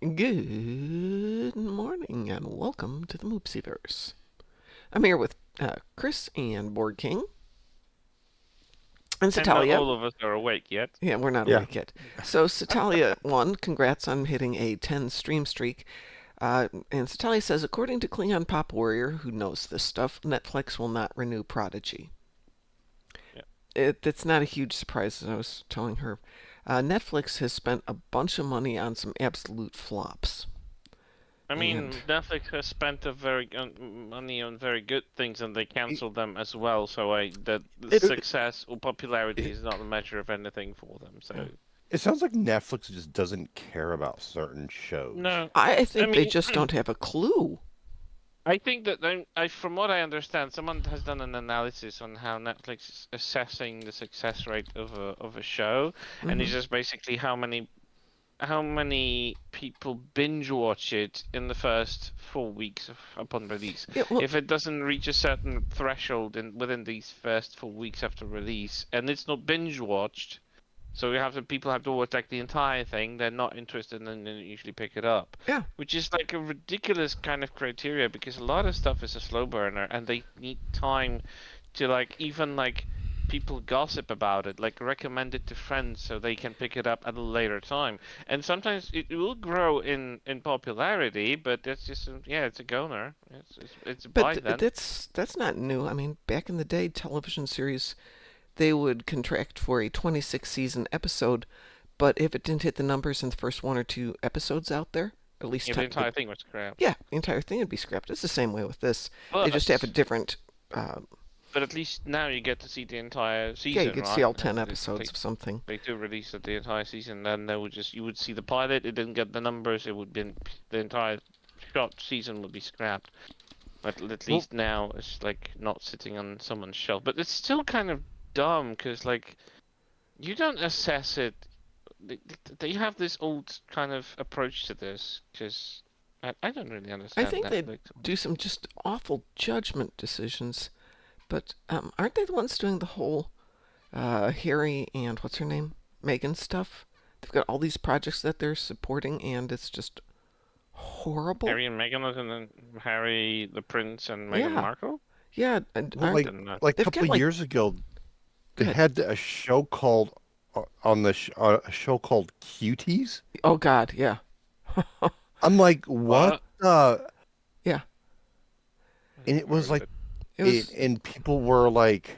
Good morning and welcome to the Moopsyverse. I'm here with Chris and Board King and And not Satalia. all of us are awake yet. Yeah, we're not Yeah. awake yet. So Satalia won. Congrats on hitting a 10 stream streak. And Satalia says, according to Klingon Pop Warrior, who knows this stuff, Netflix will not renew Prodigy. Yeah. It's not a huge surprise, as I was telling her. Netflix has spent a bunch of money on some absolute flops. I And mean, Netflix has spent a very money on very good things, and they cancelled them as well. So the it, success or popularity is not a measure of anything for them. So It sounds like Netflix just doesn't care about certain shows. no, I I think they mean, just don't have a clue. I think that from what I understand, someone has done an analysis on how Netflix is assessing the success rate of a show, and it's Hmm. just basically how many people binge watch it in the first 4 weeks upon release. Yeah, well, If it doesn't reach a certain threshold within these first 4 weeks after release, and it's not binge watched, so people have to watch like the entire thing, they're not interested and then usually pick it up. yeah. Which is like a ridiculous kind of criteria because a lot of stuff is a slow burner and they need time to like even like people gossip about it, like recommend it to friends so they can pick it up at a later time. And sometimes it will grow in popularity, but that's just yeah, it's a goner. It's a But buy then. that's not new. I mean, back in the day, television series they would contract for a 26 season episode, but if it didn't hit the numbers in the first one or two episodes out there, at least Yeah, the entire thing was scrapped. yeah, the entire thing would be scrapped. It's the same way with this. They just have a But different. Uh, but at least now you get to see the entire yeah, you season, could see right? all 10 If episodes of something. they do release the entire season, then they would just you would see the pilot. It didn't get the numbers. It would be the entire shot season would be scrapped. But at Well, least now it's like not sitting on someone's shelf. But it's still kind of dumb because like you don't assess it. They have this old kind of approach to this because I don't really I understand think they Netflix. do some just awful judgment decisions, but aren't they the ones doing the whole Harry and what's her name? Megan stuff? They've got all these projects that they're supporting, and it's just horrible. Harry and Meghan, and then Harry the Prince and Meghan Yeah, Markle. yeah, and well, I aren't didn't know. like a they've couple got of like years ago, go they ahead. had a show called a show called Cuties. Oh God, yeah, I'm like, what What? the? yeah. I And never it heard was of like it. It was and people were like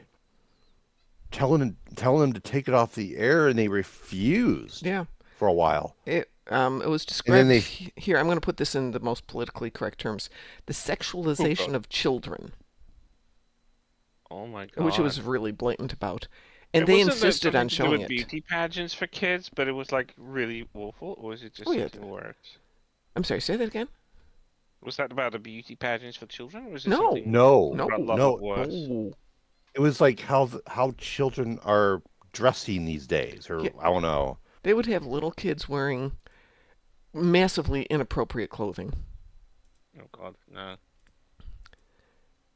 telling them to take it off the air, and they refused yeah. for a while. It was And then described here. I'm going to put this in the most politically correct terms: the Oh sexualization God. of children, Oh my which it God. was really blatant about, and It they wasn't that insisted on something to do showing with it. beauty pageants for kids, but it was like really awful, or was it Oh just yeah, something worse? I'm sorry. Say that again. Was that about the beauty pageants for children, or was it No, something No, no, a lot no, worse? no. it was like how children are dressing these days, Yeah, or I don't know. they would have little kids wearing massively inappropriate clothing. Oh God, no.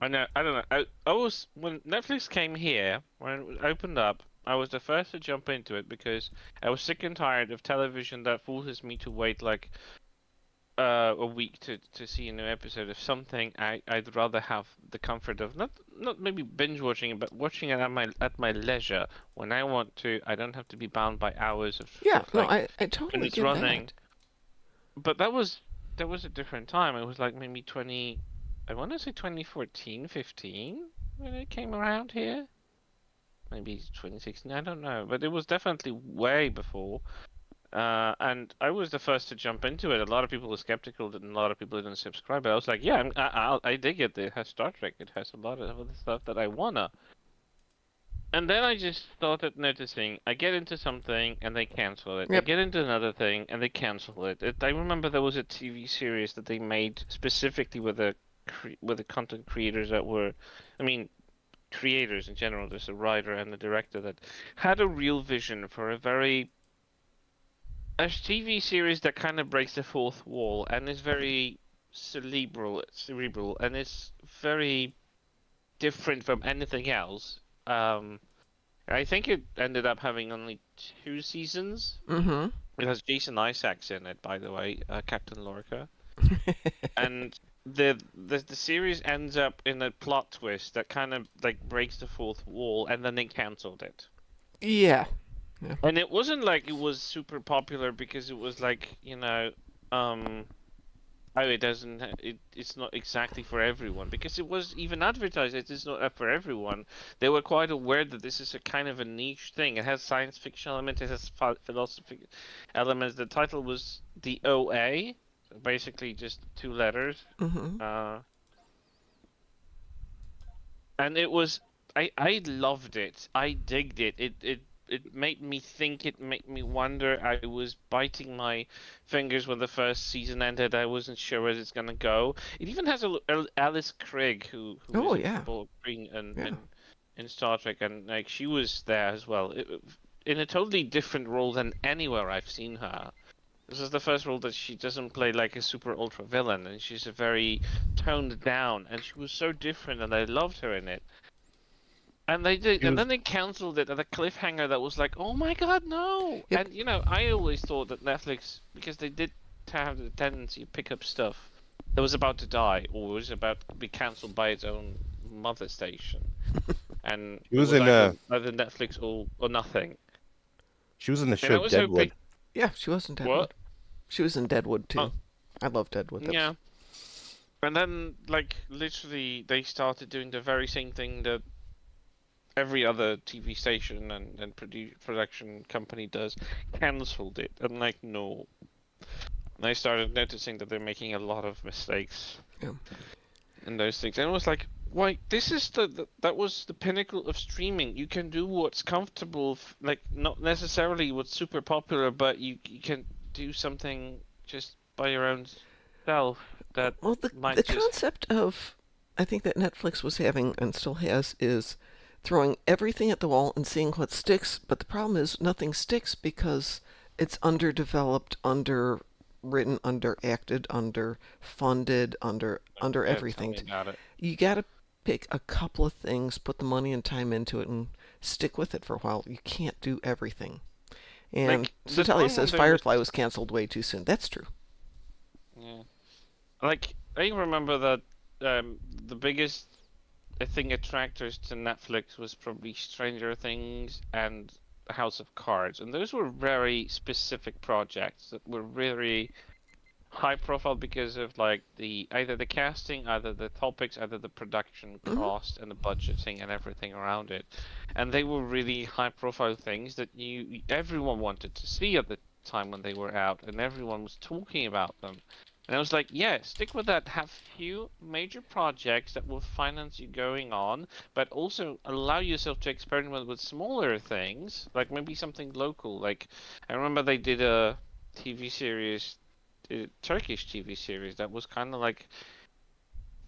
I know. I don't know. I was when Netflix came here, when it opened up, I was the first to jump into it because I was sick and tired of television that forces me to wait like a week to see a new episode of something. I'd rather have the comfort of not maybe binge watching it, but watching it at my leisure when I want to. I don't have to be bound by hours Yeah, of no, like I when totally it's get running. that. But that was a different time. It was like maybe 20. I want to say 2014, 15 when it came around here. Maybe 2016. I don't know, but it was definitely way before. And I was the first to jump into it. A lot of people were skeptical, and a lot of people didn't subscribe. But I was like, yeah, I dig it. It has Star Trek. It has a lot of other stuff that I wanna. And then I just started noticing I get into something and they cancel it. I Yep. get into another thing and they cancel it. I remember there was a TV series that they made specifically with the content creators that were, I mean, creators in general. There's a writer and a director that had a real vision for a TV series that kind of breaks the fourth wall and is very cerebral, and it's very different from anything else. I think it ended up having only 2 seasons, Mm-hmm. It has Jason Isaacs in it, by the way, Captain Lorca, and the series ends up in a plot twist that kind of like breaks the fourth wall, and then they cancelled it. Yeah. Yeah. And it wasn't like it was super popular because it was like, oh, it doesn't. It's not exactly for everyone because it was even advertised. It is not for everyone. They were quite aware that this is a kind of a niche thing. It has science fiction elements. It has philosophy elements. The title was the OA, so basically just two letters. Hmm. Uh, and it was I loved it. I digged it. It made me think. It made me wonder. I was biting my fingers when the first season ended. I wasn't sure where it's gonna go. It even has Alice Craig, who Oh is in yeah. Triple Green and Yeah. in Star Trek, and like she was there as well. In a totally different role than anywhere I've seen her. This is the first role that she doesn't play like a super ultra villain, and she's a very toned down, and she was so different, and I loved her in it. And they did, He and was then they cancelled it at a cliffhanger that was like, "Oh my God, no!" Yep. And I always thought that Netflix, because they did have the tendency to pick up stuff that was about to die or was about to be cancelled by its own mother station, and he it was was in either Netflix or nothing. she was in the And I show was hoping, Deadwood. Yeah. She was in what? Deadwood. She was in Deadwood Uh, too. I love Deadwood. That was. yeah. And then, like, literally, they started doing the very same thing that every other TV station and production company does, cancelled it. I'm like, no. And I started noticing that they're making a lot of mistakes Yeah. in those things. And it was like, why? This is that was the pinnacle of streaming. You can do what's comfortable, like not necessarily what's super popular, but you can do something just by your own self that Well, the might just concept of I think that Netflix was having and still has is throwing everything at the wall and seeing what sticks. But the problem is nothing sticks because it's underdeveloped, underwritten, underacted, underfunded, under yeah, tell everything. me about it. You got to pick a couple of things, put the money and time into it, and stick with it for a while. You can't do everything. And Like the Sotalia time when says there was, Firefly was canceled way too soon. That's true. yeah. Like I remember that the biggest I think attractors to Netflix was probably Stranger Things and House of Cards, and those were very specific projects that were really high profile because of like the either the casting, either the topics, either the production Hmm. cost and the budgeting and everything around it. And they were really high profile things that everyone wanted to see at the time when they were out and everyone was talking about them. And I was like, yeah, stick with that. Have few major projects that will finance you going on, but also allow yourself to experiment with smaller things, like maybe something local. Like I remember they did a TV series Turkish TV series that was kind of like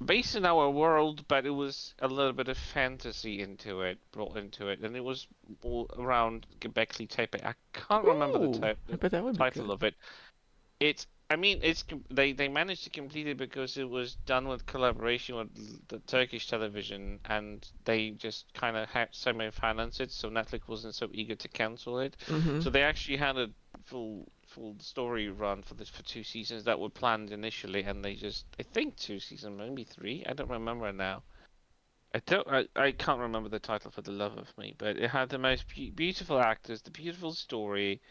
based in our world, but it was a little bit of fantasy into it, brought into it, and it was all around Göbekli Tepe. I can't remember Ooh, I the bet that would be title good. of it. I mean, they managed to complete it because it was done with collaboration with the Turkish television, and they just kind of semi-financed it, so Netflix wasn't so eager to cancel it. Hmm. So they actually had a full story run for this for 2 seasons that were planned initially, and they just I think 2 seasons, maybe three. I don't remember now. I can't remember the title for the love of me, but it had the most beautiful actors, the beautiful story,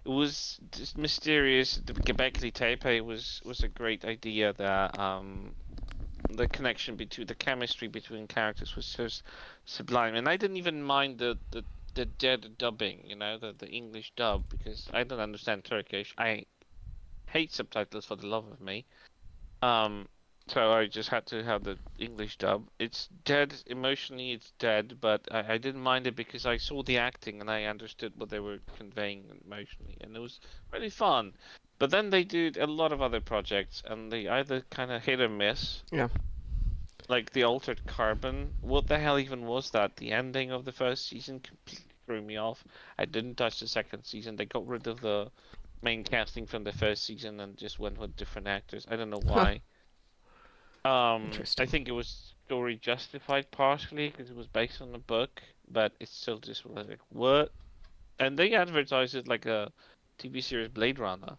it was just mysterious. The Göbekli Tepe was a great idea. That the connection between the chemistry between characters was so sublime, and I didn't even mind the dead dubbing. The English dub because I don't understand Turkish. I hate subtitles for the love of me. Um, so I just had to have the English dub. It's dead emotionally, it's dead, but I didn't mind it because I saw the acting and I understood what they were conveying emotionally, and it was really fun. But then they did a lot of other projects, and they either kind of hit or miss. Yeah. Like the Altered Carbon. What the hell even was that? The ending of the first season completely threw me off. I didn't touch the second season. They got rid of the main casting from the first season and just went with different actors. I don't know Huh. why. I Interesting. think it was story justified partially because it was based on a book, but it's still just like what? And they advertise it like a TV series Blade Runner.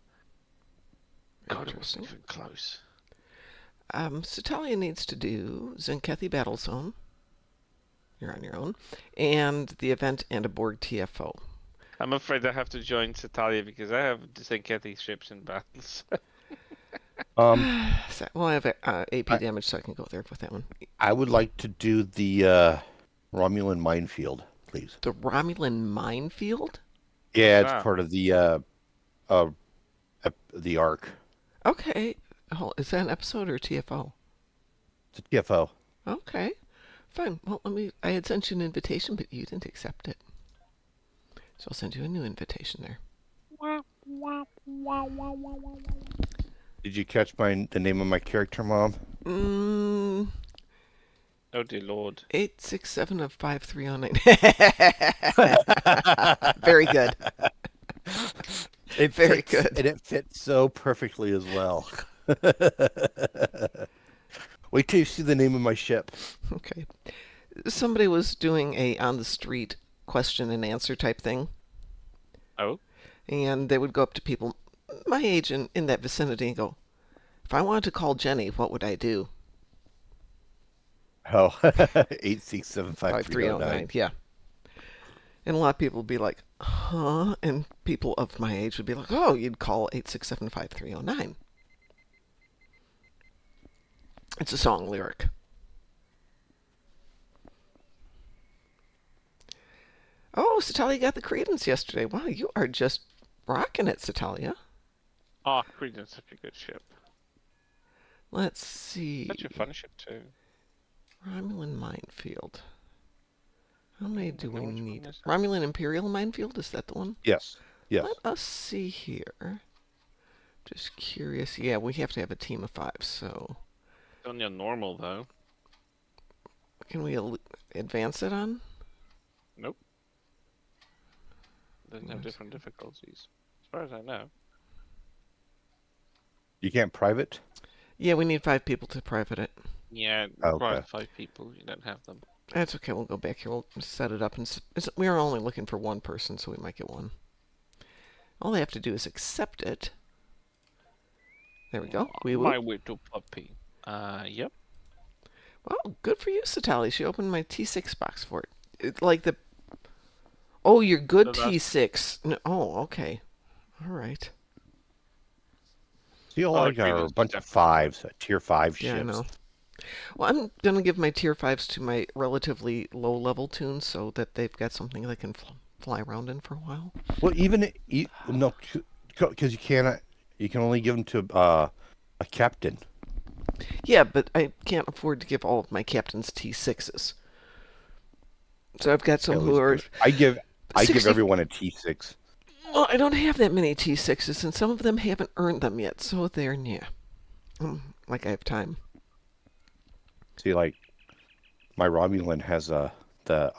God, it wasn't Interesting. even close. Satalia needs to do Zenkethi Battlezone. You're on your own. And the event and a Borg TFO. I'm afraid I have to join Satalia because I have Zenkethi ships in battles. So, well, I have AP damage, so I can go there with that one. I would like to do the Romulan minefield, please. The Romulan minefield? Yeah, What's it's that? part of the arc. Okay. Oh, is that an episode or TFO? It's a TFO. Okay. Fine. Well, I had sent you an invitation, but you didn't accept it. So I'll send you a new invitation there. Did you catch the name of my character, Mom? Oh dear Lord. 867 of 5309. Very good. Very good. And it fits so perfectly as well. Wait till you see the name of my ship. Okay. Somebody was doing a on the street question and answer type thing, Oh. and they would go up to people my age and in that vicinity and go, "If I wanted to call Jenny, what would I do?" Oh, 8675309. 5309. Yeah. And a lot of people would be like, "Huh?" And people of my age would be like, "Oh, you'd call 8675309." It's a song lyric. Oh, Satalia got the Credence yesterday. Wow, you are just rocking it, Satalia. Oh, Creedon's such a good ship. Let's see. Such a fun ship too. Romulan minefield. How many do we know which one need? is that. Romulan Imperial minefield, is that the one? Yes. Yes. Let us see here. Just curious. Yeah, we have to have a team of 5, so It's only on normal though. can we advance it on? Nope. Doesn't have different difficulties. As far as I know. You can't private? Yeah, we need 5 people to private it. Yeah, Okay. requires 5 people. You don't have them. That's okay. We'll go back here. We'll set it up. And we are only looking for 1 person, so we might get 1. All they have to do is accept it. There we go. We will. My little puppy. Yep. Well, good for you, Satali. She opened my T6 box for it. Like the. Oh, your good So that's- T6. No, oh, okay. All right. See, all I Like got are a Credence bunch of definitely. 5s, tier 5 Yeah, ships. I know. Well, I'm going to give my tier 5s to my relatively low level tunes so that they've got something they can fly around in for a while. Well, no, because you cannot. You can only give them to a captain. Yeah, but I can't afford to give all of my captains T6s. So I've got some who are. I give 60 everyone a T6. Well, I don't have that many T6s, and some of them haven't earned them yet, so they're yeah. Like I have time. See, like my Romulan has the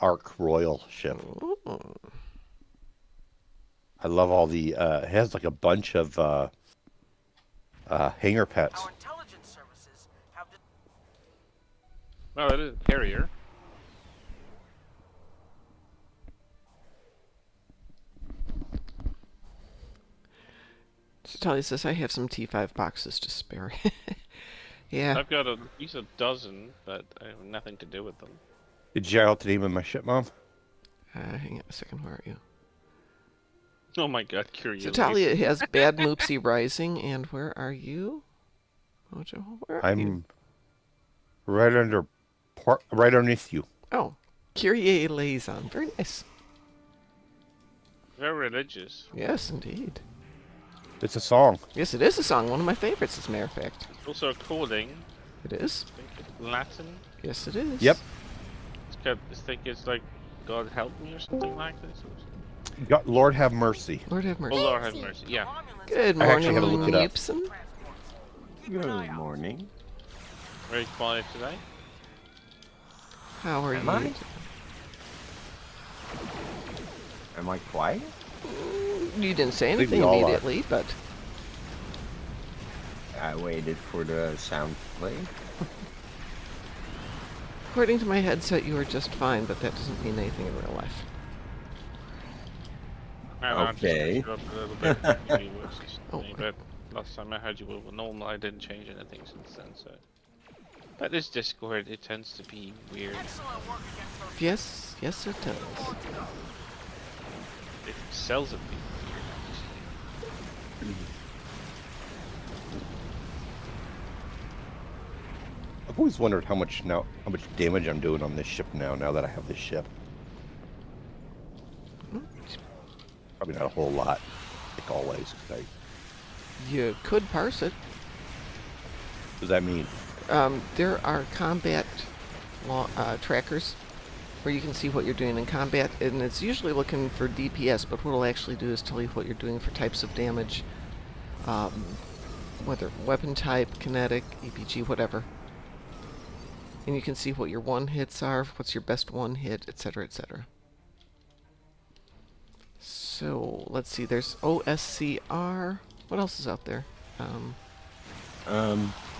Ark Royal ship. Ooh. I love all the. It has like a bunch of hangar pets. Our intelligence services have Oh, it is a carrier. Satalia says I have some T5 boxes to spare. Yeah. I've got at least a dozen, but I have nothing to do with them. Did you shout out the name of my ship, Mom? Hang on a second. Where are you? Oh my god, curious. Satalia has Bad Moopsy Rising, and where are you? Mojo, where are you? I'm right underneath you. Oh, Kyrie Liaison. Very nice. Very religious. Yes, indeed. It's a song. Yes, it is a song. One of my favorites, as a matter of fact. Also a calling. It is. I think it's Latin. Yes, it is. Yep. I think it's like God help me or something like this. God, Lord have mercy. Lord have Oh mercy. Lord have mercy. Yeah. Good I actually morning, had to look it up. Moopson. Good morning. Very quiet today. How are Am you? I? Am I quiet? You didn't say think we anything all are. immediately, but I waited for the sound to play. according to my headset, you are just fine, but that doesn't mean anything in real life. And I'll just Okay. push you up a little bit. Maybe it works just Oh. me, but last time I heard you were normal, I didn't change anything since then, so. But this Discord, it tends to be weird. Excellent work against those. Yes, yes it does. It sells at being weird, actually. I've always wondered how much damage I'm doing on this ship now that I have this ship. Probably not a whole lot, like always. 'Cause You could parse it. what does that mean? There are combat trackers where you can see what you're doing in combat, and it's usually looking for DPS, but what it'll actually do is tell you what you're doing for types of damage, whether weapon type, kinetic, EPG, whatever. And you can see what your one hits are, what's your best one hit, etc., etc. So, let's see, there's OSCR. What else is out there?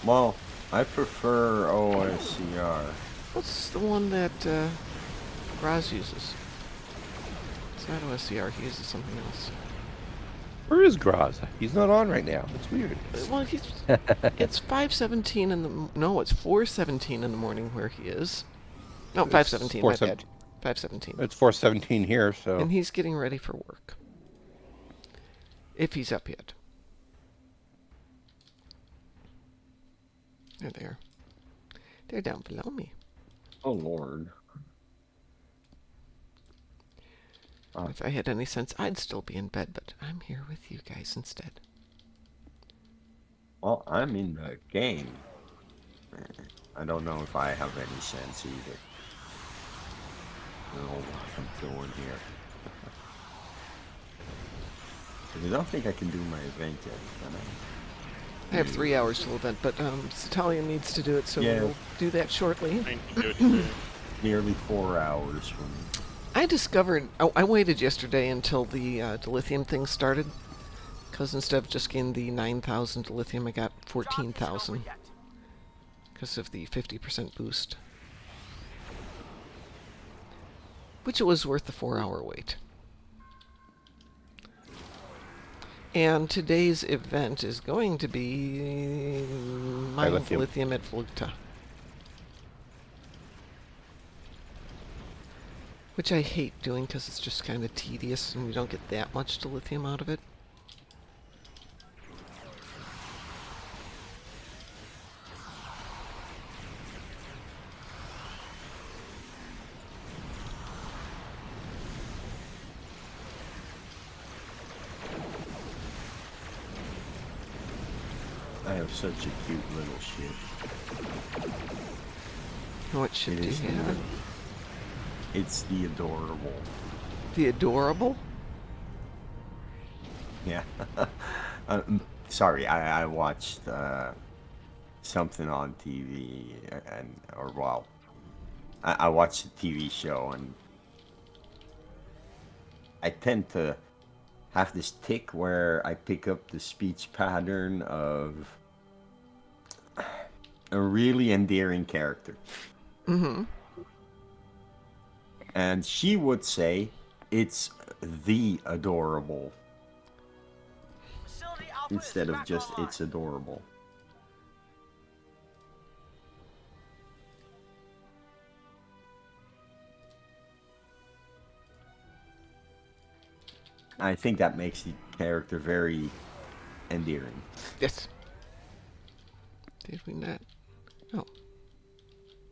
Well, I prefer OSCR. What's the one that Graz uses? It's not OSCR, he uses something else. Where is Graz? He's not on right now. That's weird. Well, it's 5:17 in the... No, it's 4:17 in the morning where he is. No, 5:17, my bad. 5:17. It's 4:17 here, so... And he's getting ready for work. If he's up yet. They're there. They're down below me. Oh, Lord. If I had any sense, I'd still be in bed, but I'm here with you guys instead. Well, I'm in the game. I don't know if I have any sense either. I don't know what I'm doing here. I don't think I can do my event yet, can I? I have 3 hours till event, but Satalia needs to do it, so Yeah. we'll do that shortly. I can do it today. Nearly 4 hours from... I discovered... Oh, I waited yesterday until the dilithium thing started, because instead of just getting the 9,000 dilithium, I got 14,000 because of the 50% boost. Which it was worth the 4-hour wait. And today's event is going to be mining Dilithium. lithium at Volta. Which I hate doing because it's just kind of tedious and you don't get that much dilithium out of it. I have such a cute little ship. What should It do is you have? It's the adorable. The adorable? Yeah. Sorry, I watched something on TV, I watched a TV show, and I tend to have this tick where I pick up the speech pattern of a really endearing character. Mm-hmm. And she would say, it's the adorable, Facility output instead is of back just online. it's adorable. I think that makes the character very endearing. Yes. Did we not? Oh.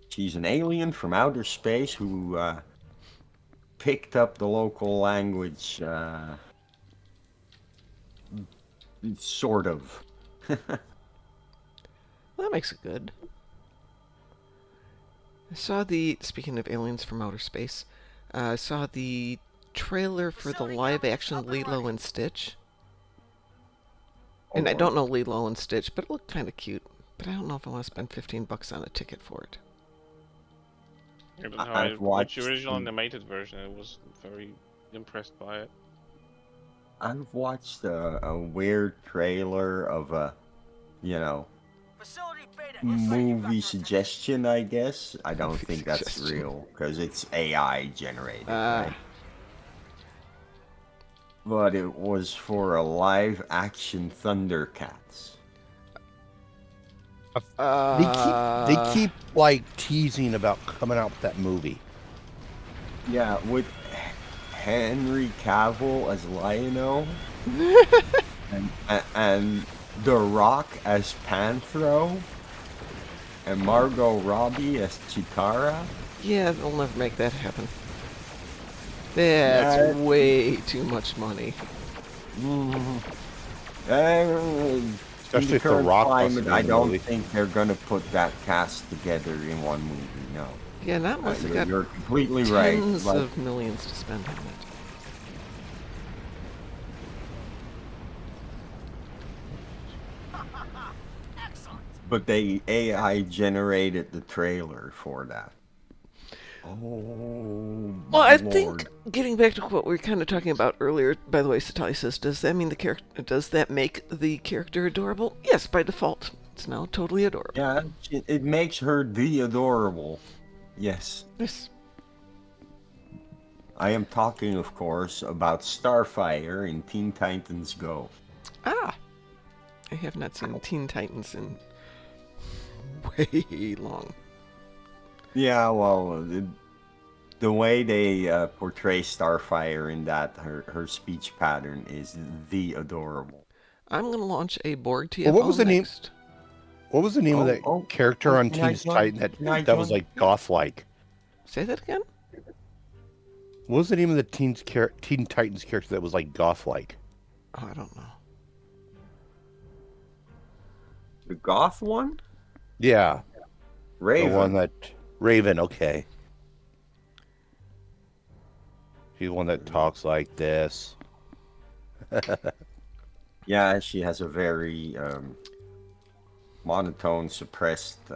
She's an alien from outer space who picked up the local language, sort of. Well, that makes it good. I saw speaking of aliens from outer space, I saw the trailer for the live-action Lilo and Stitch. And I don't know Lilo and Stitch, but it looked kind of cute. But I don't know if I want to spend $15 on a ticket for it. I don't know. I've I watched watched the original the- animated version. I was very impressed by it. I've watched a weird trailer of a, Facility beta is movie ready. suggestion, I guess. I don't Movie think that's suggestion. real, because it's AI generated, right? but it was for a live-action Thundercats. They keep like teasing about coming out with that movie. Yeah, with Henry Cavill as Lion-O and The Rock as Panthro and Margot Robbie as Chitara. Yeah, they'll never make that happen. That's Yeah. way too much money. Especially if The current Rock wants to climate, be I in the don't movie. think they're gonna put that cast together in one movie. No, Yeah, not unless they got you're completely right. tens Like, of millions to spend on it. Excellent. but they AI generated the trailer for that. Oh, Well, my I lord. think getting back to what we were kind of talking about earlier. By the way, Satali says, "Does that mean the character? Does that make the character adorable?" Yes, by default, it's now totally adorable. Yeah, it makes her the adorable. Yes. Yes. I am talking, of course, about Starfire in Teen Titans Go. Ah, I have not seen Teen Titans in way long. Yeah, well, the way they portray Starfire in that, her speech pattern is the adorable. I'm gonna launch a Borg TFO Well, what was the name? next. What was the name of that character on can I Teen's join? Titan Can I that was join? like goth-like? Say that again. What was the name of the Teen Titans character that was like goth-like? Oh, I don't know. The goth one? Yeah, Raven. the one that Raven. Okay, she's the one that talks like this. Yeah, she has a very monotone, suppressed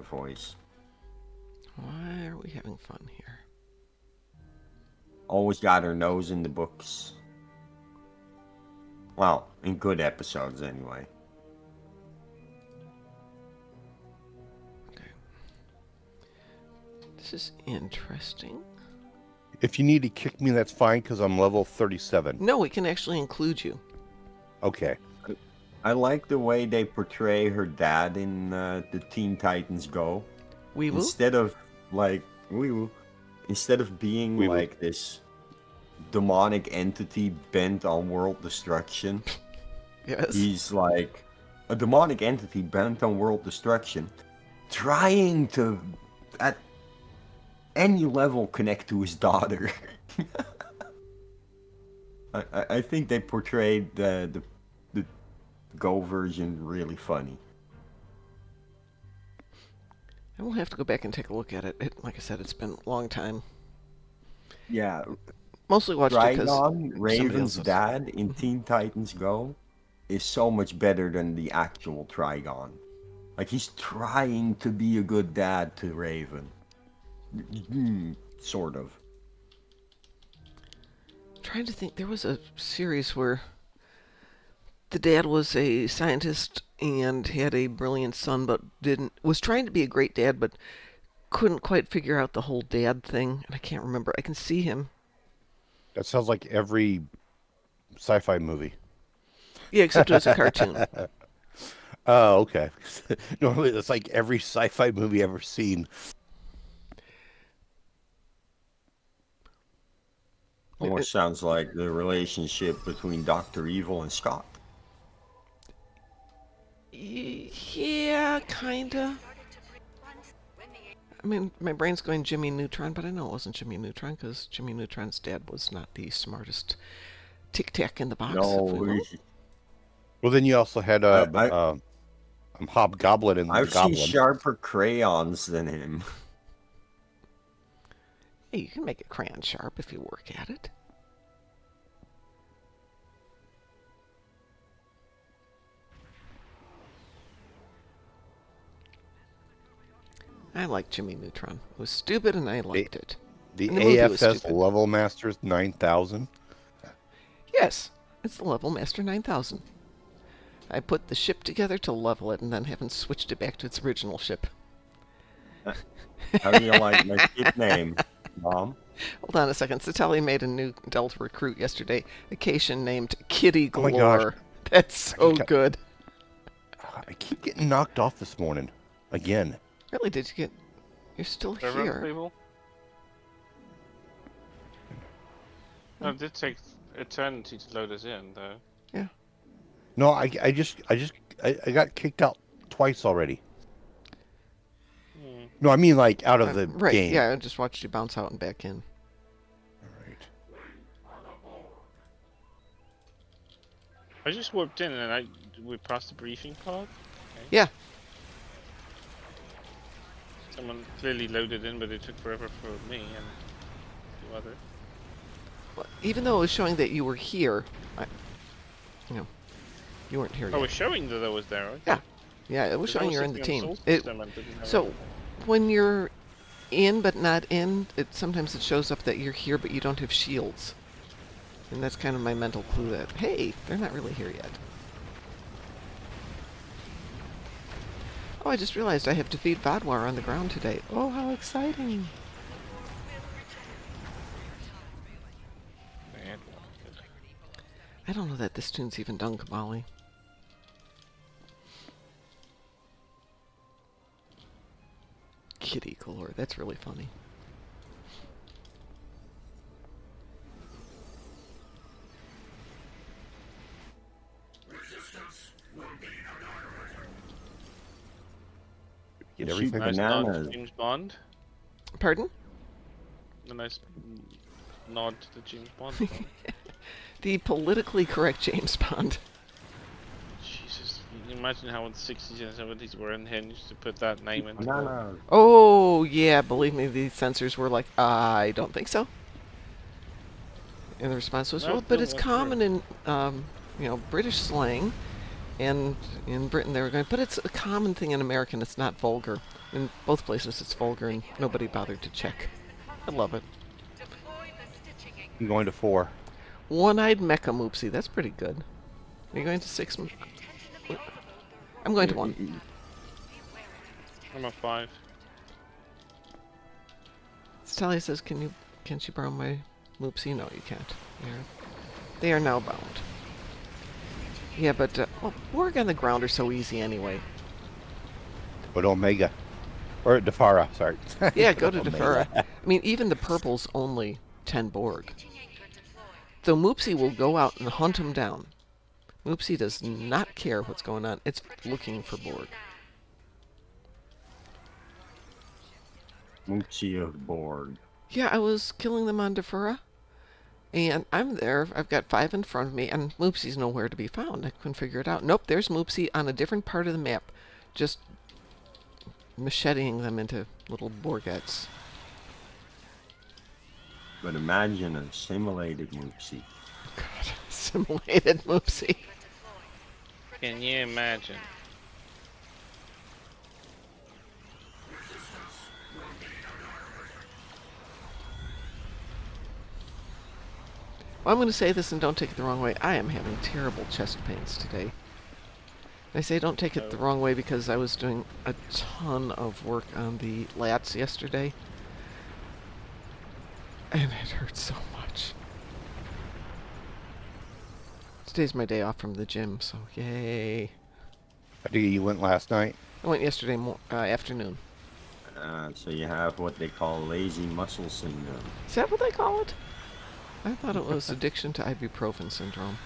voice. Why are we having fun here? Always got her nose in the books. Well, in good episodes anyway. Okay. This is interesting. If you need to kick me, that's fine because I'm level 37. No, we can actually include you. Okay. I like the way they portray her dad in the Teen Titans Go. Weewoo? Instead of like instead of being Weewoo. like this demonic entity bent on world destruction, Yes. he's like a demonic entity bent on world destruction, trying to at any level connect to his daughter. I think they portrayed the Go version really funny. I will have to go back and take a look at it. Like I said, it's been a long time. Yeah, Mostly watched it because Trigon, Raven's dad in Teen Titans Go, is so much better than the actual Trigon. Like, he's trying to be a good dad to Raven. Sort of. Trying to think, there was a series where the dad was a scientist and had a brilliant son, but was trying to be a great dad, but couldn't quite figure out the whole dad thing. And I can't remember. I can see him. That sounds like every sci-fi movie. Yeah, except it was a cartoon. Oh, okay. Normally, that's like every sci-fi movie ever seen. Almost sounds like the relationship between Dr. Evil and Scott. Yeah, kinda. I mean, my brain's going Jimmy Neutron, but I know it wasn't Jimmy Neutron because Jimmy Neutron's dad was not the smartest tic-tac in the box. No, Well, then you also had Hobgoblin and I've the seen Goblin. sharper crayons than him. Hey, you can make a crayon sharp if you work at it. I like Jimmy Neutron. It was stupid and I liked it. The And the movie was AFS stupid. Level Masters 9000. Yes, it's the Level Master 9000. I put the ship together to level it and then haven't switched it back to its original ship. How do you like my ship name, Mom? Hold on a second. Satali made a new Delta recruit yesterday. A Cation named Kitty Oh my Galore. gosh. That's so good. I keep getting knocked off this morning. Again. Really? Did you get... You're still Server here. unstable? No, it did take eternity to load us in, though. Yeah. No, I got kicked out twice already. No, I mean like out of the Right, game. yeah, I just watched you bounce out and back in. Alright. I just warped in and we passed the briefing pod. Okay. Yeah. Someone clearly loaded in, but it took forever for me and a few others. Well, even though it was showing that you were here, you weren't here Oh, yet. it was showing that I was there. Okay. Yeah. Yeah, it was 'Cause I showing you're in the sitting team. on Soul System and didn't have So, it. when you're in but not in, sometimes it shows up that you're here but you don't have shields. And that's kind of my mental clue that, hey, they're not really here yet. Oh, I just realized I have Defeat Vodwar on the ground today. Oh, how exciting. Man. I don't know that this tune's even done, Kamali. Kitty Galore, that's really funny. Get Shoot everything. Nice bananas. nod to James Bond. Pardon? A nice nod to the James Bond film. The politically correct James Bond. Jesus, you can imagine how in the 60s and 70s were unhinged to put that name in. Bananas. Oh, yeah, believe me, these censors were like, I don't think so. And the response was, No, well, but no, it's what's common in, British slang. And in Britain they were going, but it's a common thing in American, it's not vulgar. In both places it's vulgar and nobody bothered to check. I love it. I'm going to 4. One-eyed Mecha Moopsy, that's pretty good. Are you going to 6? I'm going to 1. I'm a 5. Talia says, can she borrow my Moopsy? No, you can't. They are now bound. Yeah, but, Borg on the ground are so easy anyway. But Omega. Or Defara, sorry. Yeah, go to Omega. Defera. I mean, even the purple's only 10 Borg. So Moopsy will go out and hunt him down. Moopsy does not care what's going on. It's looking for Borg. Moopsy of Borg. Yeah, I was killing them on Defera. And I'm there. I've got 5 in front of me, and Moopsy's nowhere to be found. I couldn't figure it out. Nope, there's Moopsy on a different part of the map. Just macheting them into little Borgettes. But imagine a simulated Moopsy. God, simulated Moopsy. Can you imagine? Well, I'm going to say this and don't take it the wrong way. I am having terrible chest pains today. I say don't take it the wrong way because I was doing a ton of work on the lats yesterday. And it hurts so much. Today's my day off from the gym, so yay. I think you went last night. I went yesterday afternoon. So you have what they call lazy muscle syndrome. Is that what they call it? I thought it was addiction to ibuprofen syndrome.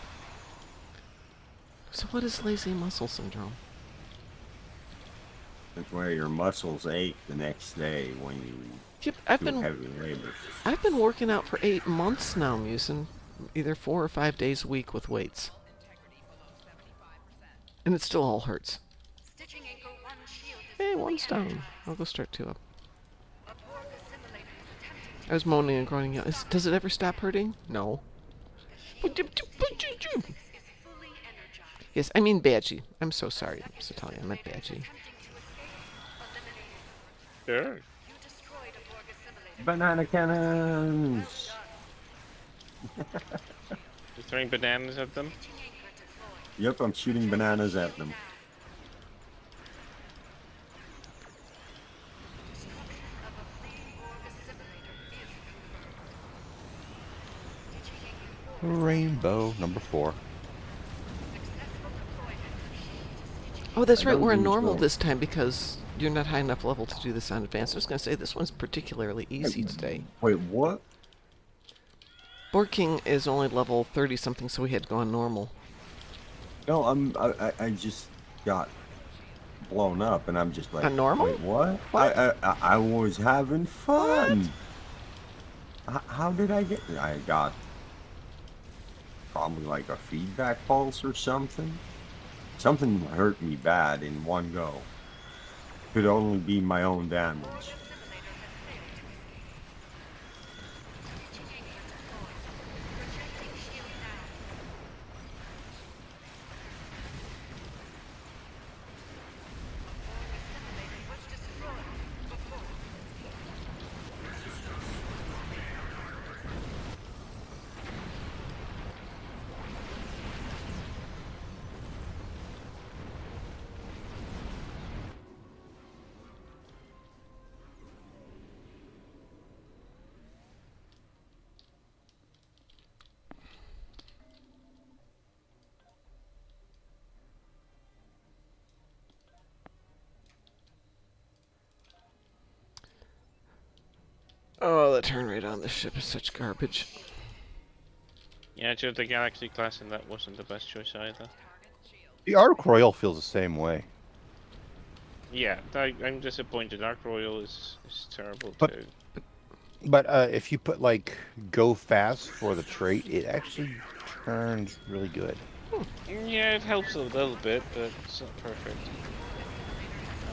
So what is lazy muscle syndrome? That's where your muscles ache the next day when you Yep, I've do been heavy labor. I've been working out for 8 months now, I'm using either 4 or 5 days a week with weights. And it still all hurts. Hey, 1's down. I'll go start 2 up. I was moaning and groaning. Does it ever stop hurting? No. Yes, I mean Badgie. I'm so sorry, Satalia. I meant Badgie. Sure. Banana cannons! You're throwing bananas at them? Yep, I'm shooting bananas at them. rainbow. Number 4. Oh, that's I right. don't We're in use normal those. this time because you're not high enough level to do this on advanced. I was going to say this one's particularly easy today. Wait, what? Board King is only level 30 something, so we had to go on normal. No, I just got blown up, and I'm just like, On normal? wait, what? What? I was having What? fun. How did I get? I got probably like a feedback pulse or something. Something hurt me bad in one go. Could only be my own damage. Oh, the turn rate on this ship is such garbage. Yeah, Joe, the Galaxy class, and that wasn't the best choice either. The Arc Royal feels the same way. Yeah, I'm disappointed. Arc Royal is terrible But- too. But if you put like go fast for the trait, it actually turns really good. Yeah, it helps a little bit, but it's not perfect.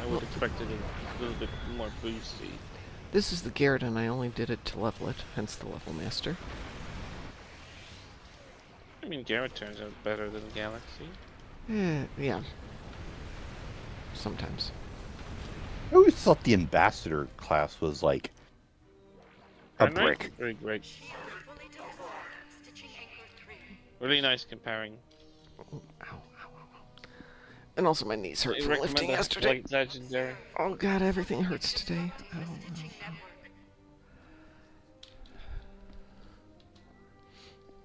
I would expect it a little bit more boosty. This is the Garrett, and I only did it to level it, hence the level master. I mean, Garrett turns out better than Galaxy. Yeah. Sometimes. I always thought the Ambassador class was like a And brick. Very great. Really nice comparing. Ow, ow, ow, ow. And also my knees hurt I from recommend lifting the yesterday. White Legendary. Oh god, everything hurts today. Ow, ow, ow.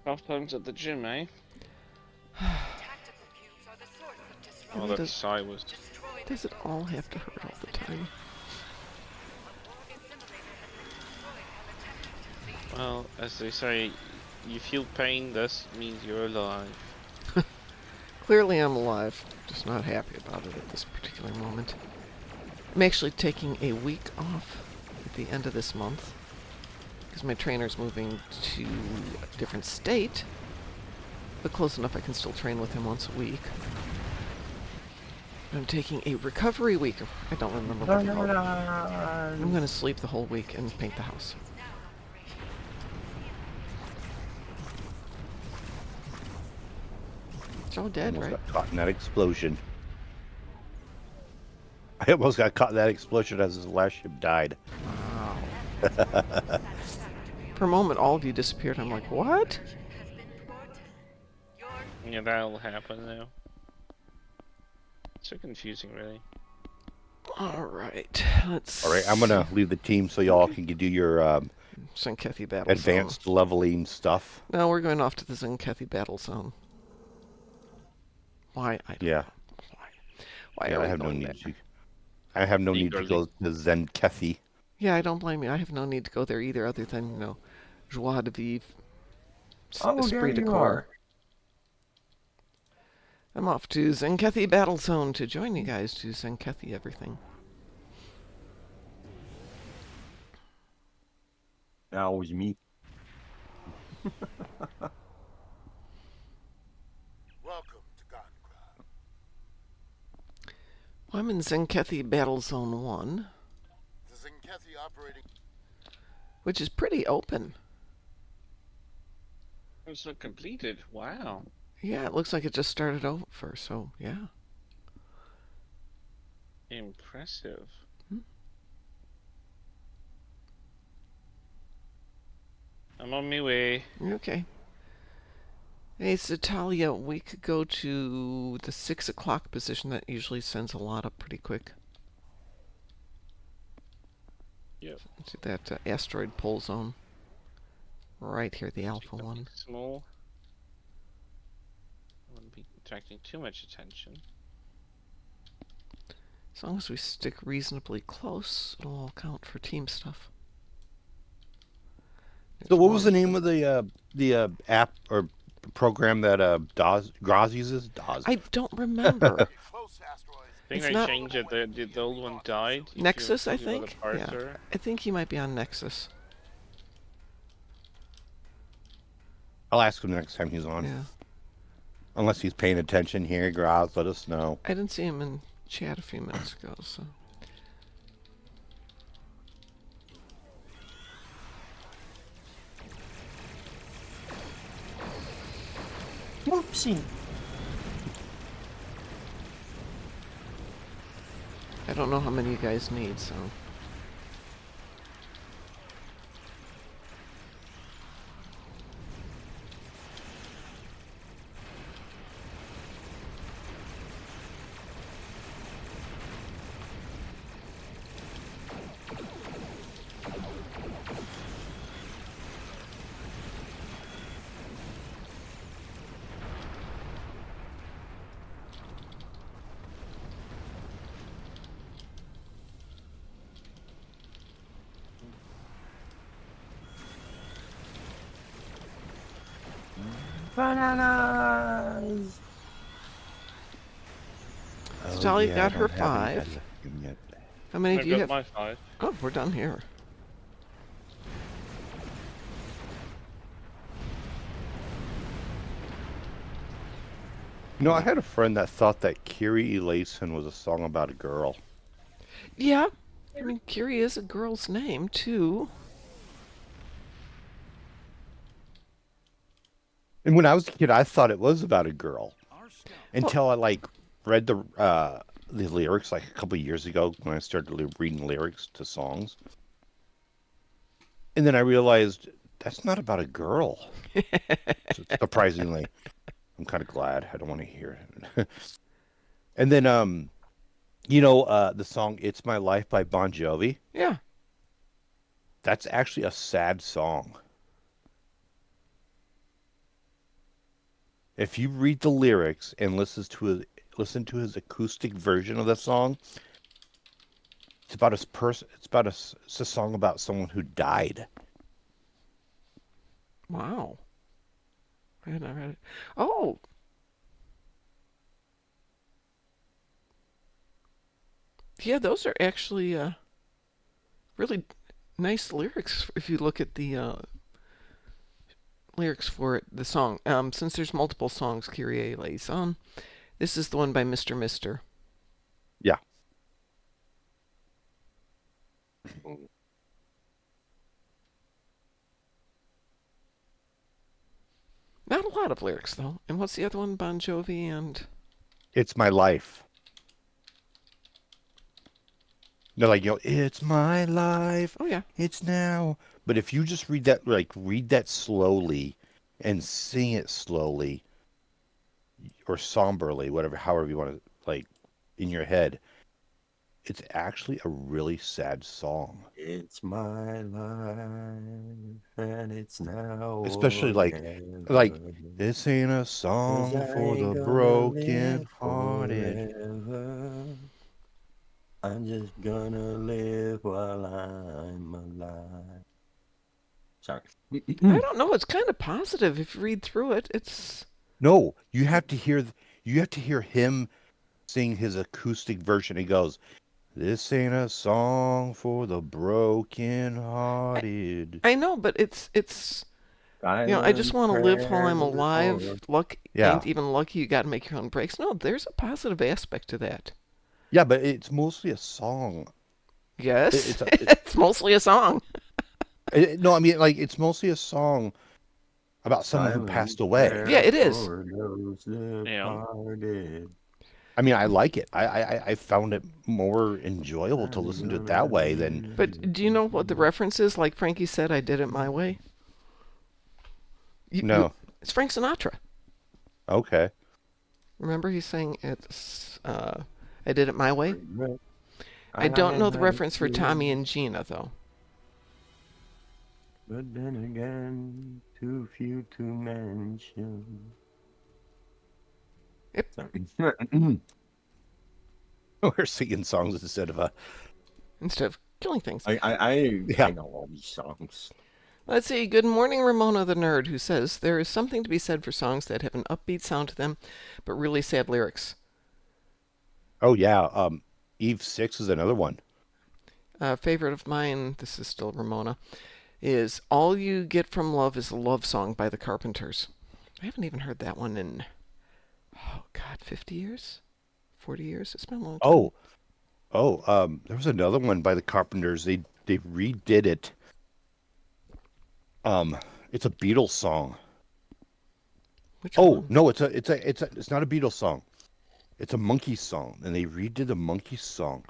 Tough times at the gym, eh? Oh, And that does, sigh was. does it all have to hurt all the time? Well, as they say, you feel pain, this means you're alive. Clearly I'm alive, just not happy about it at this particular moment. I'm actually taking a week off at the end of this month because my trainer's moving to a different state, but close enough I can still train with him once a week. I'm taking a recovery week. I don't remember what they call it. I'm going to sleep the whole week and paint the house. It's all dead, Almost right? got caught in that explosion. I almost got caught in that explosion as his last ship died. Wow. For a moment, all of you disappeared. I'm like, what? Yeah, that'll happen now. So confusing, really. All right, let's. All right, I'm gonna leave the team so y'all can do your Zenkethi battle advanced leveling stuff. zone. No, we're going off to the Zenkethi battle zone. Why? I don't Yeah. know. Why Yeah, are I we have no going need there? to. I have no need to Eagerly. go to Zenkethi. Yeah, I don't blame you. I have no need to go there either, other than, joie de vivre. Oh, there Esprit de you corps. are. I'm off to Zenkethi battle zone to join you guys to Zenkethi everything. That was me. Welcome to Godcraft. I'm in Zenkethi battle zone 1, The Zenkethi operating. which is pretty open. It's not completed. Wow. Yeah, it looks like it just started over, so yeah. Impressive. I'm on my way. Okay. Hey, so Talia, we could go to the 6 o'clock position. That usually sends a lot up pretty quick. Yep. To that asteroid pole zone. Right here, the alpha one. Small. attracting too much attention. As long as we stick reasonably close, it'll all count for team stuff. So what was the name of the app or program that Graz uses? Daz. I don't remember. Close asteroids. I think It's they not- changed it. The old one died. If you Nexus, I see what the think. parts Yeah, are. I think he might be on Nexus. I'll ask him next time he's on. Yeah, Unless he's paying attention here, Graz, let us know. I didn't see him in chat a few minutes ago, so. Moopsy. I don't know how many you guys need, so. Bananas. Talia I got her don't have any 5. Helium yet. How many I do you got have? my 5. Oh, we're done here. You know, I had a friend that thought that Kiri Eleison was a song about a girl. Yeah, I mean, Kiri is a girl's name, too. And when I was a kid, I thought it was about a girl. Until I like read the lyrics like a couple of years ago when I started reading lyrics to songs. And then I realized that's not about a girl. Surprisingly. I'm kind of glad. I don't want to hear it. And then the song It's My Life by Bon Jovi. Yeah. That's actually a sad song. If you read the lyrics and listen to his acoustic version of the song, it's about it's a song about someone who died. Wow. I hadn't read it. Oh. Yeah, those are actually really nice lyrics if you look at the lyrics for it, the song. Since there's multiple songs, Kyrie Eleison, this is the one by Mr. Mister. Yeah. Not a lot of lyrics, though. And what's the other one? Bon Jovi and... It's My Life. No, it's my life. Oh, yeah. It's now. But if you just read that slowly and sing it slowly or somberly, however you want to, in your head, it's actually a really sad song. It's my life, and it's now. Especially this ain't a song for the broken hearted. I'm just gonna live while I'm alive. Sorry. I don't know. It's kind of positive if you read through it. It's... No, you have to hear him sing his acoustic version. He goes, "This ain't a song for the broken hearted." I know, but it's I just want to live while I'm alive. Yeah. Ain't even lucky you got to make your own breaks. No, there's a positive aspect to that. Yeah, but it's mostly a song. Yes, it's mostly a song. No, I mean, it's mostly a song about someone who passed away. Yeah, it is. Yeah. I mean, I like it. I found it more enjoyable to listen to it that way than... But do you know what the reference is? Like Frankie said, I did it my way. No. It's Frank Sinatra. Okay. Remember he's saying it's, I did it my way? I don't know the reference for Tommy and Gina, though. But then again, too few to mention. Yep. So- We're singing songs instead of Instead of killing things. Yeah. I know all these songs. Let's see. Good morning, Ramona the Nerd, who says there is something to be said for songs that have an upbeat sound to them, but really sad lyrics. Oh yeah. Eve 6 is another one. Favorite of mine, this is still Ramona, is All You Get From Love is a Love Song by the Carpenters. I haven't even heard that one in, oh God, 50 years? 40 years? It's been a long time. There was another one by the Carpenters. They redid it. It's a Beatles song. Which Oh one? no, it's not a Beatles song. It's a Monkey song, and they redid the Monkey song,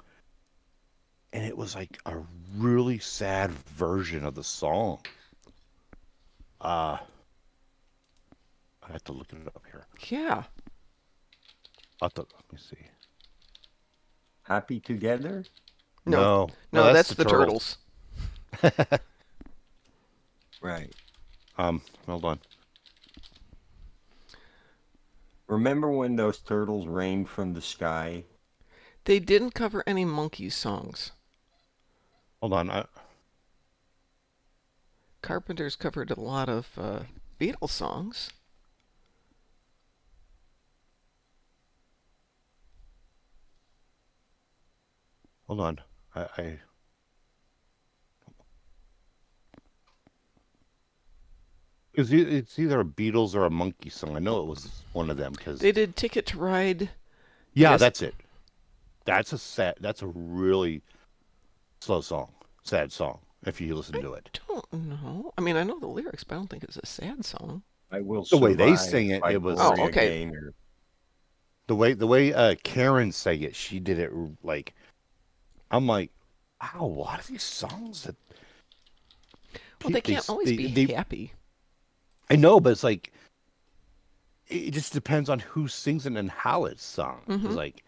and it was like a really sad version of the song. I have to look it up here. Yeah. Let me see. Happy Together? No, No, that's the Turtles. Right. Hold on. Remember when those turtles rained from the sky? They didn't cover any Monkees songs. Hold on. Carpenters covered a lot of Beatles songs. Hold on. I it's either a Beatles or a Monkey song. I know it was one of them because They did Ticket to Ride. yeah, Yes. that's it. That's a really slow song, sad song. If you listen to it, Don't know. I mean, I know the lyrics, but I don't think it's a sad song. I Will the way they Survive sing it, by it was Oh, Gloria okay. Gaynor. the way Karen sang it. She did it like I'm like, wow, what are these songs that? Well, they can't always be they- happy. I know, but it's like it just depends on who sings it and how it's sung. It's Mhm. like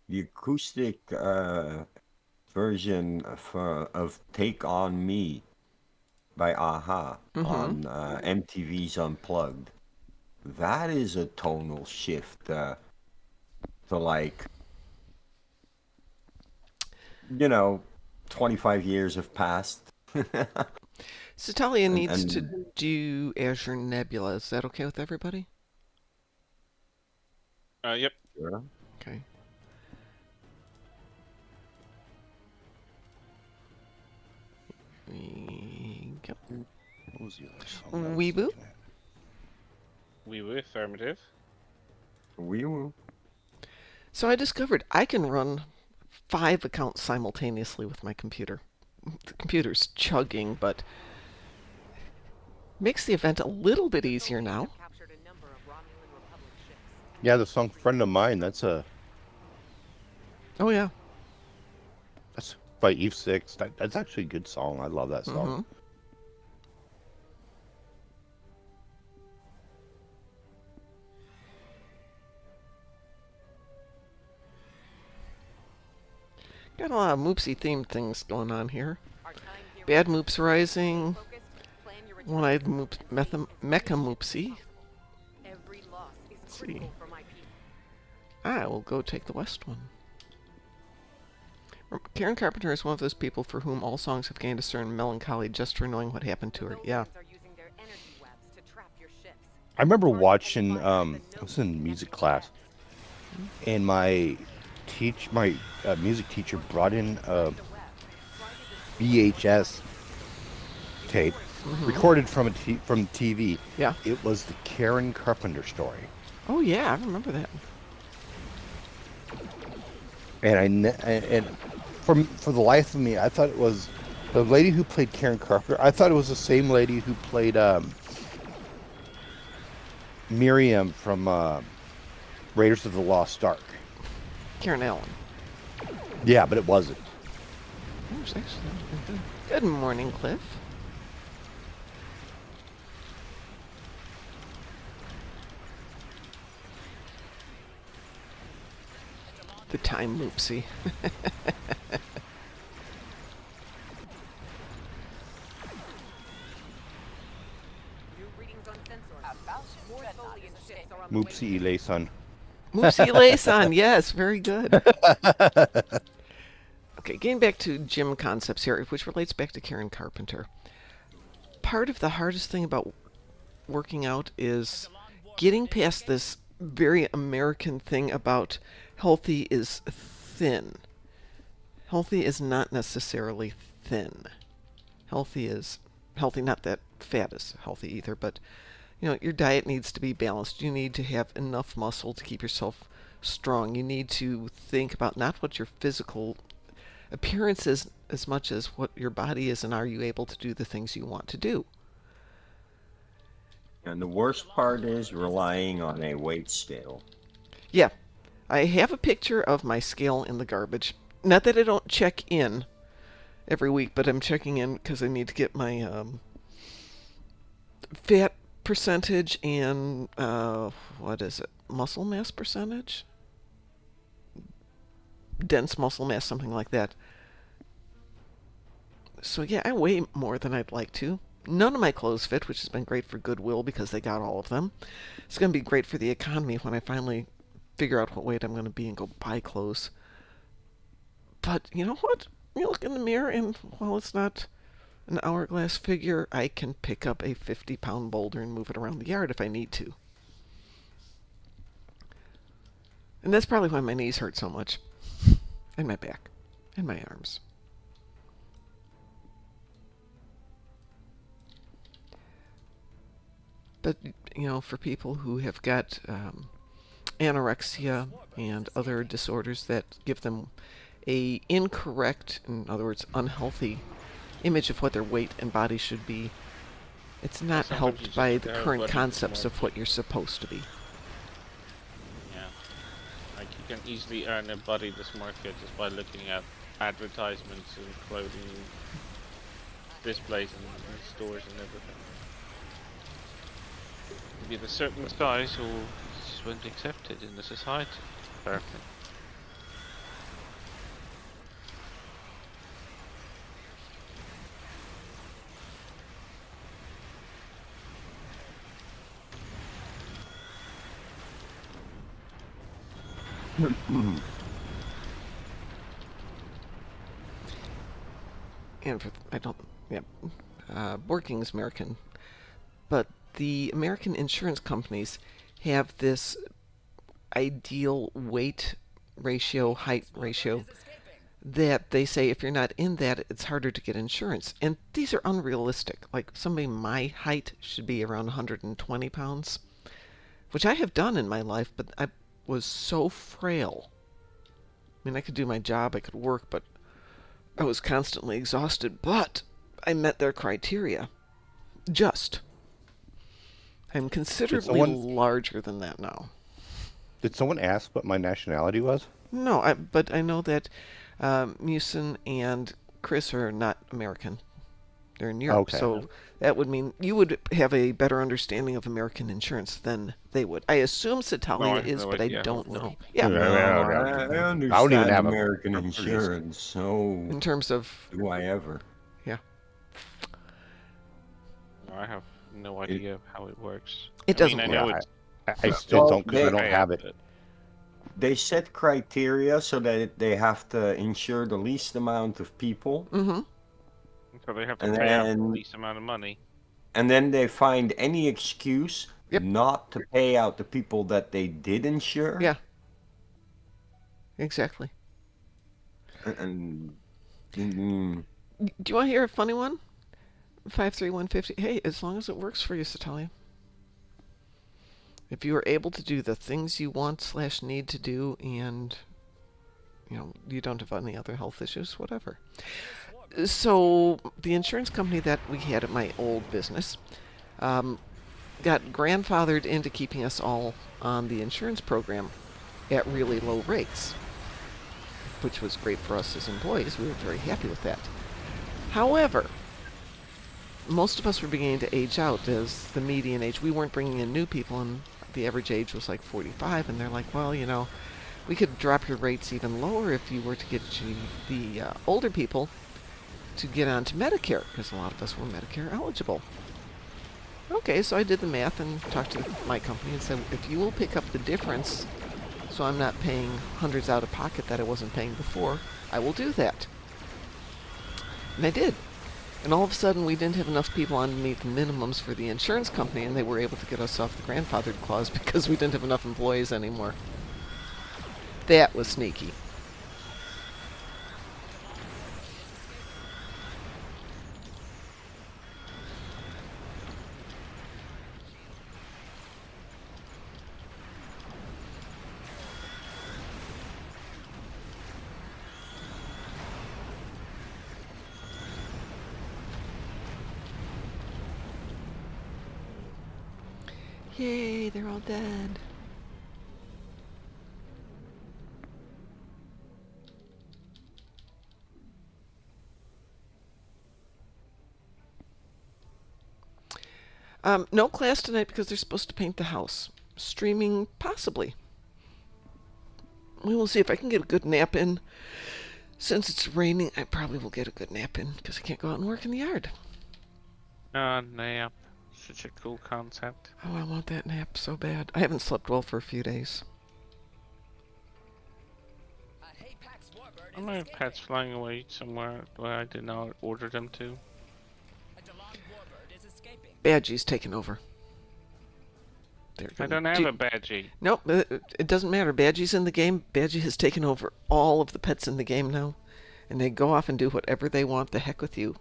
The acoustic version of Take On Me by Aha on MTV's Unplugged. That is a tonal shift to like, 25 years have passed. Satalia needs and to do Azure Nebula. Is that okay with everybody? Yep. Yeah. Okay. We go. what was the other song I was Weeboo? looking at? We were affirmative. We will. So I discovered I can run 5 accounts simultaneously with my computer. The computer's chugging, but makes the event a little bit easier now. Yeah, the song "Friend of Mine." That's Oh yeah. by Eve 6. That's actually a good song. I love that song. Mm-hmm. Got a lot of Moopsy themed things going on here. Bad Moops Rising, One-Eyed Mecha Moopsy. Let's see. I will go take the west one. Karen Carpenter is one of those people for whom all songs have gained a certain melancholy just for knowing what happened to her. Yeah. I remember watching. I was in music class, and my music teacher brought in a VHS tape recorded from from TV. Yeah. It was the Karen Carpenter story, Oh yeah, I remember that. and for the life of me, I thought it was the lady who played Karen Carpenter. I thought it was the same lady who played Miriam from Raiders of the Lost Ark. Karen Allen. Yeah, but it wasn't. Oh, it's actually good. Good morning, Cliff. The time Moopsy. Moopsy Ilay-san. Moopsyverse, yes, very good. Okay, getting back to gym concepts here, which relates back to Karen Carpenter. Part of the hardest thing about working out is getting past this very American thing about healthy is thin. Healthy is not necessarily thin. Healthy is healthy, not that fat is healthy either, but your diet needs to be balanced. You need to have enough muscle to keep yourself strong. You need to think about not what your physical appearance is as much as what your body is, and are you able to do the things you want to do. And the worst part is relying on a weight scale. Yeah, I have a picture of my scale in the garbage. Not that I don't check in every week, but I'm checking in because I need to get my fat percentage and what is it? Muscle mass percentage? Dense muscle mass, something like that. So yeah, I weigh more than I'd like to. None of my clothes fit, which has been great for Goodwill because they got all of them. It's going to be great for the economy when I finally figure out what weight I'm going to be and go buy clothes. But you know what? You look in the mirror and while it's not an hourglass figure, I can pick up a 50-pound boulder and move it around the yard if I need to. And that's probably why my knees hurt so much. And my back. And my arms. But, for people who have got anorexia and other disorders that give them a incorrect, in other words, unhealthy image of what their weight and body should be, it's not Sometimes you helped by just the go current body concepts more. of what you're supposed to be. Yeah. Like you can easily earn a body dysmorphia just by looking at advertisements and clothing displays and stores and everything. Be a certain size or just won't accept it in the society. Perfect. And working is American, but the American insurance companies have this ideal weight ratio, height ratio, that they say if you're not in that, it's harder to get insurance. And these are unrealistic. Like somebody my height should be around 120 pounds, which I have done in my life, but I was so frail. I mean, I could do my job, I could work, but I was constantly exhausted. But I met their criteria. Just. I'm considerably larger than that now. Did someone ask what my nationality was? No, but I know that Musin and Chris are not American. They're in Europe, Okay. so that would mean you would have a better understanding of American insurance than they would. I assume Satalia have is, no but I idea. don't know. Yeah, No, I understand even have a American police. insurance, so in terms of, do I ever. yeah. I have no idea how it works. It doesn't I know work. it's I still Well, don't because I don't have it. but They set criteria so that they have to insure the least amount of people, Mm-hmm. so they have to And pay out the then- least amount of money. and then they find any excuse Yep. not to pay out the people that they did insure. Yeah. Exactly. And Do you want to hear a funny one? 53150. Hey, as long as it works for you, Satalia. If you are able to do the things you want / need to do, and you don't have any other health issues, whatever. So the insurance company that we had at my old business got grandfathered into keeping us all on the insurance program at really low rates, which was great for us as employees. We were very happy with that. However, most of us were beginning to age out as the median age. We weren't bringing in new people, and the average age was like 45, and they're like, well, we could drop your rates even lower if you were to get the older people to get onto Medicare, because a lot of us were Medicare eligible. Okay, so I did the math and talked to my company and said, if you will pick up the difference so I'm not paying hundreds out of pocket that I wasn't paying before, I will do that. And I did. And all of a sudden, we didn't have enough people on to meet the minimums for the insurance company, and they were able to get us off the grandfathered clause because we didn't have enough employees anymore. That was sneaky. Yay, they're all dead. No class tonight because they're supposed to paint the house. Streaming, possibly. We will see if I can get a good nap in. Since it's raining, I probably will get a good nap in because I can't go out and work in the yard. Nap. Such a cool concept. Oh, I want that nap so bad. I haven't slept well for a few days. My pet's flying away somewhere where I did not order them to. Badgie's taken over. I don't have a Badgie. Nope, it doesn't matter. Badgie's in the game. Badgie has taken over all of the pets in the game now. And they go off and do whatever they want. The heck with you.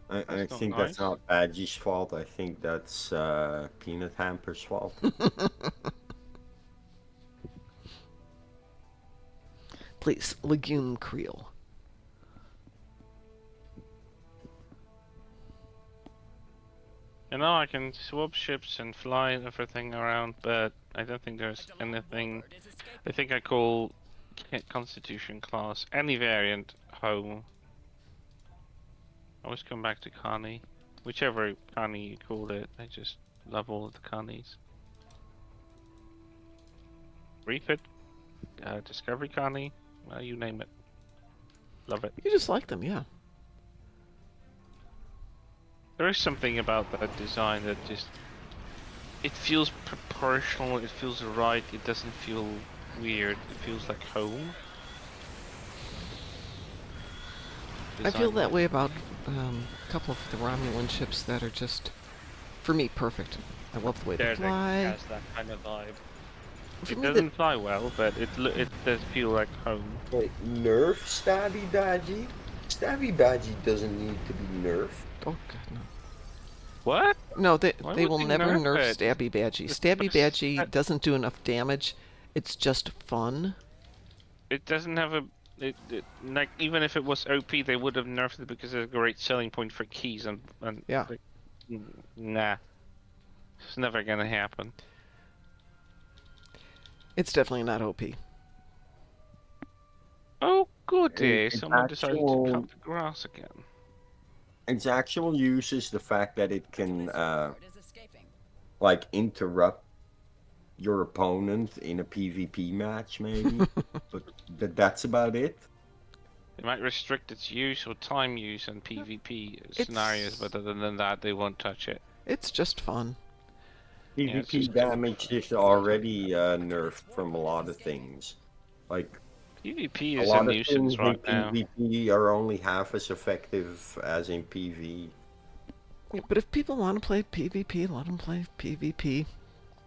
I That's not think nice. that's not Badgie's fault. I think that's Peanut Hamper's fault. Please, Legume Creel. You know, I can swap ships and fly everything around, but I don't think there's anything. I think I call Constitution class any variant home. I always come back to Connie. Whichever Connie you called it, I just love all of the Connies. Refit, Discovery Connie, you name it. Love it. You just like them, yeah. There is something about that design that just... It feels proportional, it feels right, it doesn't feel weird, it feels like home. I feel that way about a couple of the Romulan ships that are just, for me, perfect. I love the way they Daredevil fly. has that kind of vibe. For It me, doesn't fly well, but it does feel like home. Wait, nerf Stabby Badgie? Stabby Badgie doesn't need to be nerfed. Oh god, no. What? No, they Why will would they never nerf nerf it? Stabby Badgie. It's Stabby just- Badgie doesn't do enough damage. It's just fun. It doesn't have a... like, even if it was OP, they would have nerfed it because it's a great selling point for keys and Yeah. like, nah. It's never gonna happen. It's definitely not OP. Oh, good day. It's Someone decided actual- to cut the grass again. Its actual use is the fact that it can, like, interrupt your opponent in a PvP match, maybe. But that's about it. They might restrict its use or time use in PvP scenarios, but other than that, they won't touch it. It's just fun. Yeah, it's PvP just- damage is already nerfed from a lot of things. Like, PvP a is a lot of nuisance things right in now. PvP are only half as effective as in PvE. Yeah, but if people want to play PvP, let them play PvP.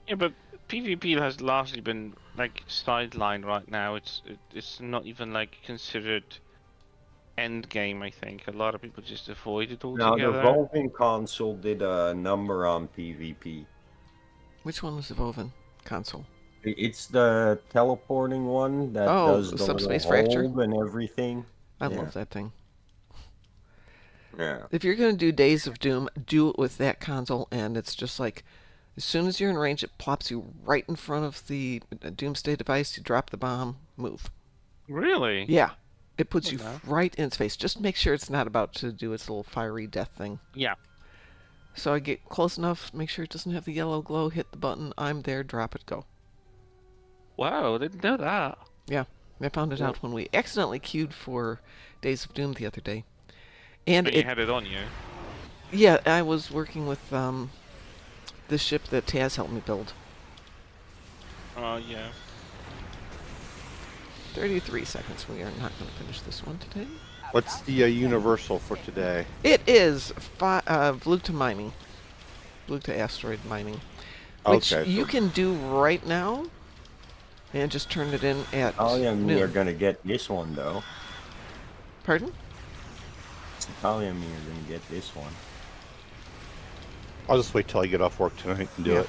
Yeah, but PvP has largely been like sidelined right now. It's not even like considered end game. I think a lot of people just avoid it Now, altogether. the Vulcan console did a number on PvP. Which one was the Vovan console? It's the teleporting one that Oh, does the the subspace little fracture? hold and everything. I Yeah. love that thing. Yeah. If you're going to do Days of Doom, do it with that console, and it's just like, as soon as you're in range, it plops you right in front of the Doomsday device, you drop the bomb, move. Really? Yeah. It puts Oh, you no. right in its face. Just make sure it's not about to do its little fiery death thing. Yeah. So I get close enough, make sure it doesn't have the yellow glow, hit the button, I'm there, drop it, go. Wow, didn't know that. Yeah, I found it out when we accidentally queued for Days of Doom the other day. And When you it, had it on you. yeah, I was working with the ship that Taz helped me build. Oh yeah. 33 seconds. We are not going to finish this one today. What's the universal for today? It is Vluta mining. Vluta asteroid mining. Which Okay, you so can do right now. And just turn it in at Natalia and me are noon. gonna get this one though. Pardon? Natalia and me are gonna get this one. I'll just wait till I get off work tonight and do Yeah. it.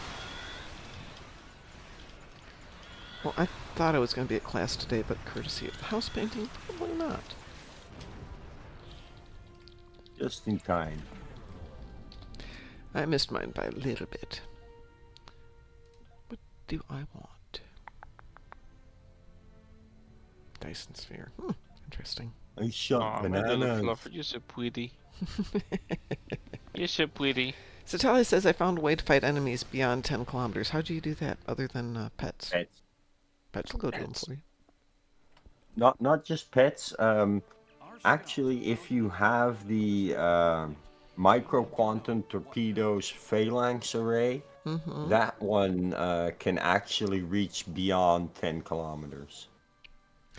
Well, I thought I was going to be at class today, but courtesy of the house painting, probably not. Just in time. I missed mine by a little bit. What do I want? Dyson sphere. Interesting. I shot Oh, my little bananas. fluffer, you're so pretty. You're so pretty. So Talia says I found a way to fight enemies beyond 10 kilometers. How do you do that other than pets? Pets. Pets will go do them Pets. for you. Not just pets. Actually, if you have the micro quantum torpedoes phalanx array, Mm-hmm. that one can actually reach beyond 10 kilometers.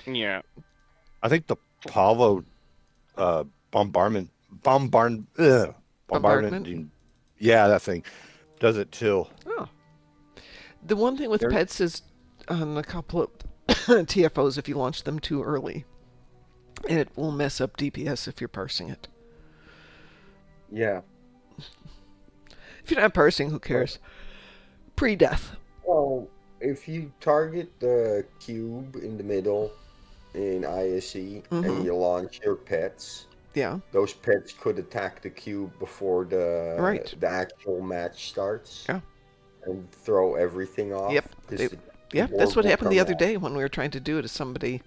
Yeah. I think the Pavo bombardment. Bombardment? Yeah, that thing does it too. Oh. The one thing with There- pets is on a couple of TFOs, if you launch them too early, it will mess up DPS if you're parsing it. Yeah. If you're not parsing, who cares? Pre-death. Well, if you target the cube in the middle in ISE Mhm. and you launch your pets, Yeah. those pets could attack the cube before Right. the actual match starts. Yeah. And throw everything off. Yep. 'cause They- the Yeah, orb that's what will happened the come other out. day when we were trying to do it. Is somebody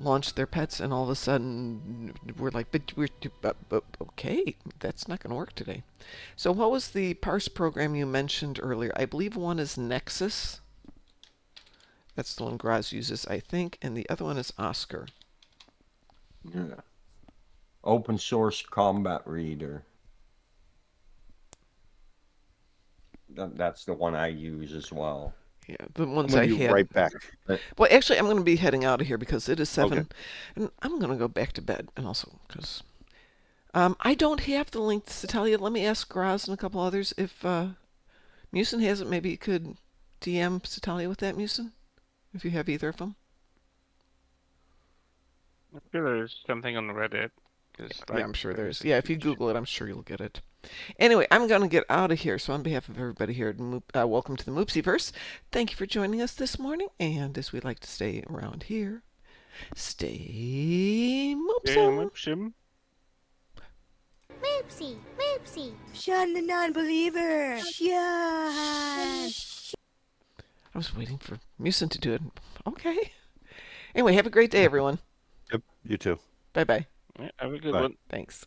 launched their pets, and all of a sudden we're like, but okay, that's not going to work today. So what was the parse program you mentioned earlier? I believe one is Nexus. That's the one Graz uses, I think, and the other one is Oscar. Yeah. Open source combat reader. That's the one I use as well. Yeah, the I'm ones gonna I be had. right back. Well, actually, I'm going to be heading out of here because it is 7, Okay. and I'm going to go back to bed, and also because I don't have the link to Satalia. Let me ask Graz and a couple others if Musin has it. Maybe you could DM Satalia with that, Musin, if you have either of them. I feel there's something on Reddit. Yeah, I'm sure there's. Yeah, if you Google it, I'm sure you'll get it. Anyway, I'm going to get out of here. So on behalf of everybody here at welcome to the Moopsyverse. Thank you for joining us this morning. And as we like to stay around here, stay moopsome. Moopsy, Moopsy. Shun the non-believer. Shun. I was waiting for Musin to do it. Okay. Anyway, have a great day, everyone. Yep, you too. Bye-bye. Yeah, have a good Bye. one. Thanks.